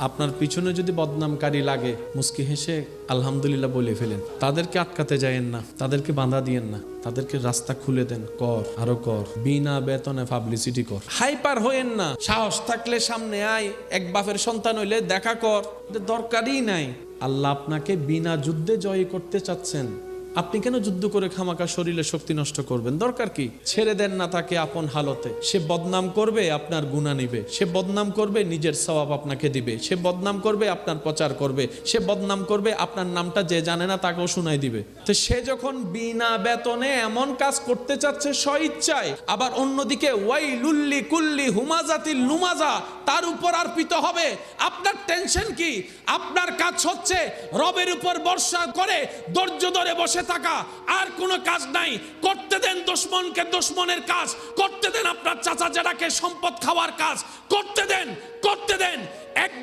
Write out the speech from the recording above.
আপনার পিছনে যদি বদনামকারী লাগে মুস্কি হেসে আলহামদুলিল্লাহ বলে ফেলেন। তাদেরকে আটকাতে যায়েন না, তাদেরকে বাধা দিয়েন না, তাদেরকে রাস্তা খুলে দেন। কর, আরো কর, বিনা বেতনে পাবলিসিটি কর। হাইপার হইেন না। সাহস থাকলে সামনে আয়, এক বাপের সন্তান হইলে দেখা কর, দরকারই নাই। আল্লাহ আপনাকে বিনা যুদ্ধে জয় করতে চাচ্ছেন। আপনি কেন যুদ্ধ করে খামাকা শরীরে শক্তি নষ্ট করবেন? দরকার কি? ছেড়ে দেন না তাকে আপন হালতে। সে বদনাম করবে, আপনার গুনাহ নিবে। সে বদনাম করবে, নিজের সওয়াব আপনাকে দিবে। সে বদনাম করবে, আপনার প্রচার করবে। সে বদনাম করবে, আপনার নামটা যে জানে না তাকেও শুনাই দিবে। তো সে যখন বিনা বেতনে এমন কাজ করতে চাচ্ছে স্বইচ্ছায়, আবার অন্যদিকে ওয়াইলুল্লি কুল্লি হুমাজাতিল লুমাজা তার উপর অর্পিত হবে, আপনার টেনশন কি? আপনার কাজ হচ্ছে রবের উপর ভরসা করে ধৈর্য ধরে বসে থাকা, আর কোনো কাজ নাই। করতে দেন দুশমনকে দুশমনের কাজ, করতে দেন আপনার চাচা জেঠাকে সম্পদ খাওয়ার কাজ, করতে দেন। একদিন